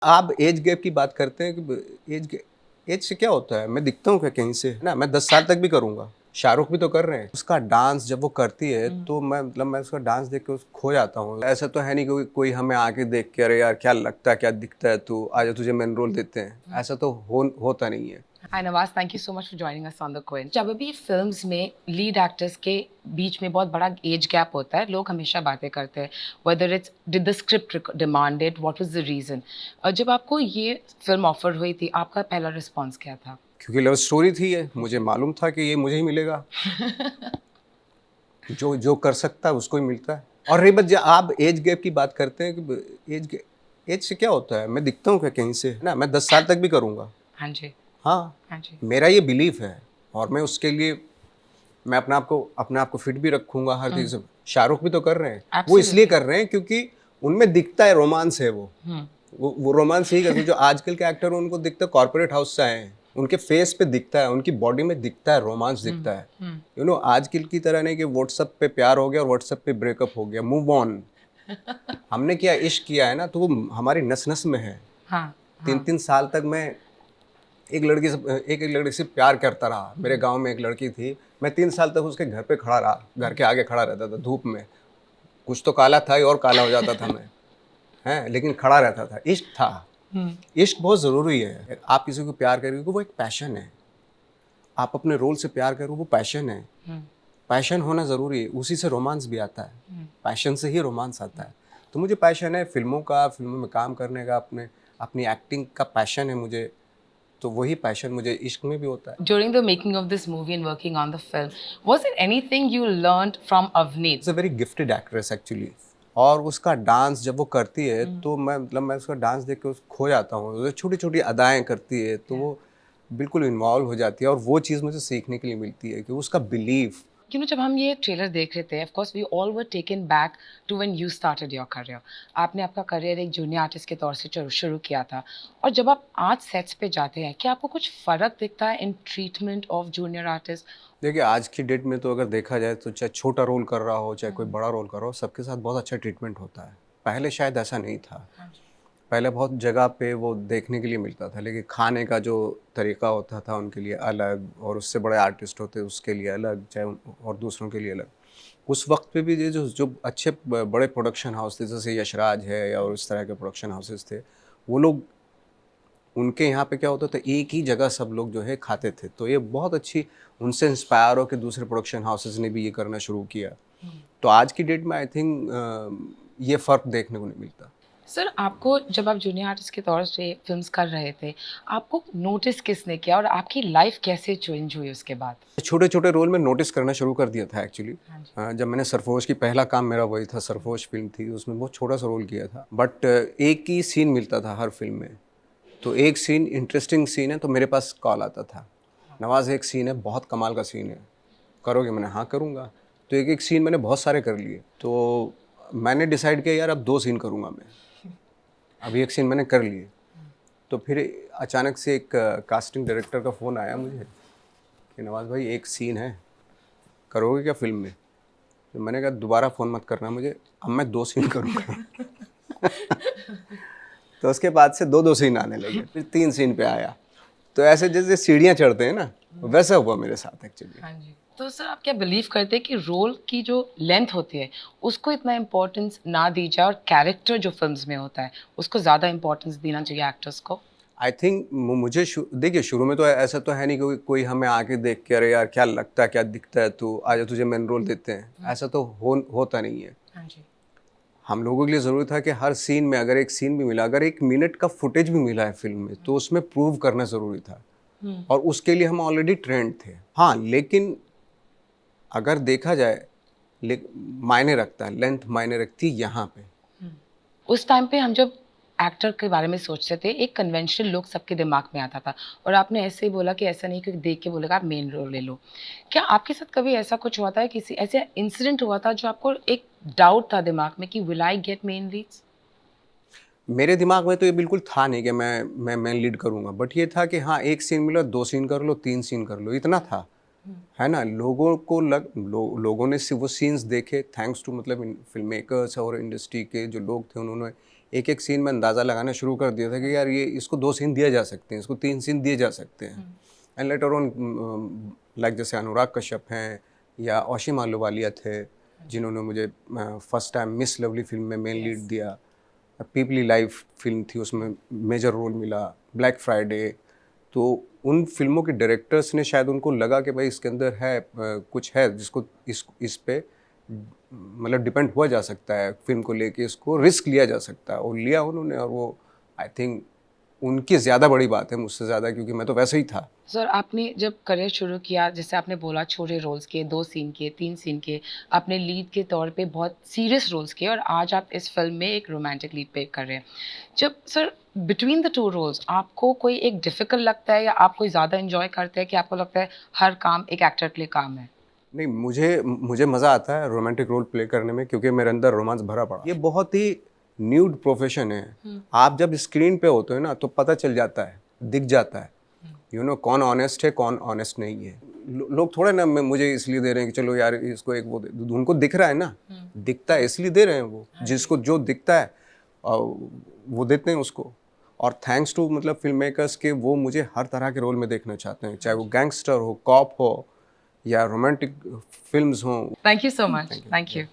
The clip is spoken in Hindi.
आप एज गैप की बात करते हैं कि एज से क्या होता है? मैं दिखता हूँ क्या कहीं से? ना मैं 10 साल तक भी करूँगा। शाहरुख भी तो कर रहे हैं। उसका डांस जब वो करती है तो मैं उसका डांस देख के खो जाता हूँ। ऐसा तो है नहीं कि कोई हमें आके देख के अरे यार क्या लगता है, क्या दिखता है तू, आजा तुझे मेन रोल देते हैं। ऐसा तो होता नहीं है। Hi Nawaz, thank you so much for joining us on the quiz. जब भी फिल्म्स में लीड एक्टर्स के बीच में बहुत बड़ा एज गैप होता है, लोग हमेशा बातें करते हैं whether it's did the script demanded, what was the reason. और जब आपको ये फिल्म ऑफर हुई थी, आपका पहला रिस्पॉन्स क्या था? क्योंकि लव स्टोरी थी ये, मुझे मालूम था कि ये मुझे ही मिलेगा। जो जो कर सकता है उसको ही मिलता है। और रही बात, आप एज गैप की बात करते हैं कि एज से क्या होता है? मैं दिखता हूँ क्या कहीं से? ना मैं 10 साल तक भी करूँगा। हाँ जी। हाँ, हाँ जी। मेरा ये बिलीफ है और मैं उसके लिए मैं अपने आप को फिट भी रखूँगा हर चीज़ से। शाहरुख भी तो कर रहे हैं। वो इसलिए एब्सोल्युटली। कर रहे हैं क्योंकि उनमें दिखता है, रोमांस है वो। हम्म। वो रोमांस यही करते हैं। जो आजकल के एक्टर हैं उनको दिखता है कॉर्पोरेट हाउस से आए हैं। उनके फेस पे दिखता है, उनकी बॉडी में दिखता है, रोमांस दिखता है। आजकल की तरह नहीं कि व्हाट्सएप पे प्यार हो गया और व्हाट्सएप पे ब्रेकअप हो गया, मूव ऑन। हमने क्या इश्क किया है ना, तो वो हमारी नस-नस में है। हाँ। हाँ। 3-3 साल तक मैं एक लड़की से प्यार करता रहा। मेरे गाँव में एक लड़की थी, मैं 3 साल तक उसके घर पे खड़ा रहा, घर के आगे खड़ा रहता था धूप में। कुछ तो काला था ही और काला हो जाता था मैं, हैं? लेकिन खड़ा रहता था, इश्क था। इश्क बहुत ज़रूरी है। आप किसी को प्यार करेंगे, वो एक पैशन है। आप अपने रोल से प्यार करो, वो पैशन है। पैशन होना ज़रूरी है, उसी से रोमांस भी आता है। पैशन से ही रोमांस आता है। तो मुझे पैशन है फ़िल्मों का, फ़िल्मों में काम करने का, अपनी एक्टिंग का पैशन है मुझे। तो वही पैशन मुझे इश्क में भी होता है। During the making of this movie and working on the film, was there anything you learned from Avneet? Is a very gifted actress actually. और उसका डांस जब वो करती है तो मैं उसका डांस देख के खो जाता हूँ। वो छोटी-छोटी अदाएँ करती है तो वो बिल्कुल इन्वॉल्व हो जाती है और वो चीज़ मुझे सीखने के लिए मिलती है कि उसका बिलीफ। जब हम ये ट्रेलर देख रहे थे, of course we all were taken back to when you started your career. आपने आपका करियर एक जूनियर आर्टिस्ट के तौर से शुरू किया था, और जब आप आज सेट्स पे जाते हैं, क्या आपको कुछ फ़र्क दिखता है in treatment of junior artist? देखिए आज की डेट में तो अगर देखा जाए तो चाहे छोटा रोल कर रहा हो, चाहे कोई बड़ा रोल कर रहा हो, सबके साथ बहुत अच्छा ट्रीटमेंट होता है। पहले शायद ऐसा नहीं था। हाँ जी। पहले बहुत जगह पे वो देखने के लिए मिलता था, लेकिन खाने का जो तरीका होता था उनके लिए अलग और उससे बड़े आर्टिस्ट होते उसके लिए अलग, और दूसरों के लिए अलग। उस वक्त पे भी ये जो जो अच्छे बड़े प्रोडक्शन हाउस थे, जैसे यशराज है या और इस तरह के प्रोडक्शन हाउसेस थे, वो लोग, उनके यहाँ पे क्या होता था, एक ही जगह सब लोग जो है खाते थे। तो ये बहुत अच्छी, उनसे इंस्पायर हो के दूसरे प्रोडक्शन हाउसेस ने भी ये करना शुरू किया। तो आज की डेट में आई थिंक ये फ़र्क देखने को नहीं मिलता। सर, आपको जब आप जूनियर आर्टिस्ट के तौर से फ़िल्म्स कर रहे थे, आपको नोटिस किसने किया और आपकी लाइफ़ कैसे चेंज हुई उसके बाद? छोटे-छोटे रोल में नोटिस करना शुरू कर दिया था एक्चुअली। हाँ जी। जब मैंने सरफरोश की, पहला काम मेरा वही था, सरफरोश फ़िल्म थी, उसमें बहुत छोटा-सा रोल किया था। बट एक ही सीन मिलता था हर फ़िल्म में। तो एक सीन इंटरेस्टिंग सीन है तो मेरे पास कॉल आता था, नवाज़ एक सीन है, बहुत कमाल का सीन है, करोगे? मैंने हाँ करूँगा। तो एक-एक सीन मैंने बहुत सारे कर लिए। तो मैंने डिसाइड किया यार अब 2 सीन करूँगा मैं। अभी एक सीन मैंने कर लिए। तो फिर अचानक से एक कास्टिंग डायरेक्टर का फ़ोन आया मुझे कि नवाज़ भाई एक सीन है, करोगे क्या फ़िल्म में? तो मैंने कहा दोबारा फ़ोन मत करना मुझे, अब मैं 2 सीन करूँगा। तो उसके बाद से 2-2 सीन आने लगे, फिर 3 सीन पे आया। तो ऐसे जैसे सीढ़ियाँ चढ़ते हैं ना, वैसा हुआ मेरे साथ एक्चुअली। हाँ जी। तो सर, आप क्या बिलीव करते हैं कि रोल की जो लेंथ होती है, उसको इतना इम्पोर्टेंस ना दी जाए और कैरेक्टर जो फ़िल्म्स में होता है, उसको ज़्यादा इम्पोर्टेंस देना चाहिए एक्टर्स को? आई थिंक मुझे देखिए शुरू में तो ऐसा तो है नहीं कि कोई हमें आके देख के अरे यार क्या लगता है, क्या दिखता है तू, आजा तुझे मेन रोल देते हैं। ऐसा तो होता नहीं है। हाँ जी। हम लोगों के लिए ज़रूरी था कि हर सीन में अगर एक सीन भी मिला, अगर 1 मिनट का फुटेज भी मिला है फ़िल्म में, तो उसमें प्रूव करना ज़रूरी था और उसके लिए हम ऑलरेडी ट्रेंड थे। हाँ, लेकिन अगर देखा जाए, ले मायने रखता है, लेंथ मायने रखती है यहाँ पे। उस टाइम पे हम जब एक्टर के बारे में सोचते थे, एक कन्वेंशनल लुक सबके दिमाग में आता था, और आपने ऐसे ही बोला कि ऐसा नहीं कि देख के बोलेगा आप मेन रोल ले लो। क्या आपके साथ कभी ऐसा कुछ हुआ था, किसी ऐसे इंसिडेंट हुआ था जो आपको एक डाउट था दिमाग में कि will I get main Leeds? मेरे दिमाग में तो ये बिल्कुल था नहीं कि मैं मेन लीड करूँगा, बट ये था कि हाँ, 1 सीन मिला, 2 सीन कर लो, 3 सीन कर लो, इतना था। है ना? लोगों को लोगों ने सिर्फ़ वो सीन्स देखे, थैंक्स टू मतलब इन फ़िल्म मेकर्स और इंडस्ट्री के जो लोग थे, उन्होंने एक एक सीन में अंदाज़ा लगाना शुरू कर दिया था कि यार ये इसको 2 सीन दिए जा सकते हैं, इसको 3 सीन दिए जा सकते हैं। एंड लेटर ऑन लाइक जैसे अनुराग कश्यप हैं या औशी मालूवालिया थे, जिन्होंने मुझे first time miss lovely film में मेन लीड दिया। पीपली लाइफ फिल्म थी, उसमें मेजर रोल मिला। ब्लैक फ्राइडे, तो उन फिल्मों के डायरेक्टर्स ने शायद उनको लगा कि भाई इसके अंदर है कुछ है जिसको इस पे मतलब डिपेंड हुआ जा सकता है, फिल्म को लेके इसको रिस्क लिया जा सकता है, और लिया उन्होंने। और वो आई थिंक उनकी ज़्यादा बड़ी बात है मुझसे ज़्यादा, क्योंकि मैं तो वैसे ही था। सर आपने जब करियर शुरू किया, जैसे आपने बोला छोटे रोल्स किए, 2 सीन किए, 3 सीन किए, आपने लीड के तौर पे बहुत सीरियस रोल्स किए और आज आप इस फिल्म में एक रोमांटिक लीड पे कर रहे हैं। जब सर बिटवीन द 2 रोल्स आपको कोई एक डिफ़िकल्ट लगता है या आप कोई ज़्यादा एन्जॉय करते हैं कि आपको लगता है हर काम एक एक्टर के लिए काम है? नहीं, मुझे मज़ा आता है रोमांटिक रोल प्ले करने में, क्योंकि मेरे अंदर रोमांस भरा पड़ा। ये बहुत ही न्यूड प्रोफेशन है। आप जब स्क्रीन पे होते हो ना तो पता चल जाता है, दिख जाता है, यू नो कौन ऑनेस्ट है कौन ऑनेस्ट नहीं है। लोग थोड़े ना मुझे इसलिए दे रहे हैं कि चलो यार इसको एक वो दे, उनको दिख रहा है ना, दिखता है इसलिए दे रहे हैं वो। जिसको जो दिखता है वो देते हैं उसको। और थैंक्स टू मतलब फिल्म मेकर्स के, वो मुझे हर तरह के रोल में देखना चाहते हैं, चाहे वो गैंगस्टर हो, कॉप हो, या रोमांटिक फिल्म्स हों। Thank you so much. Thank you.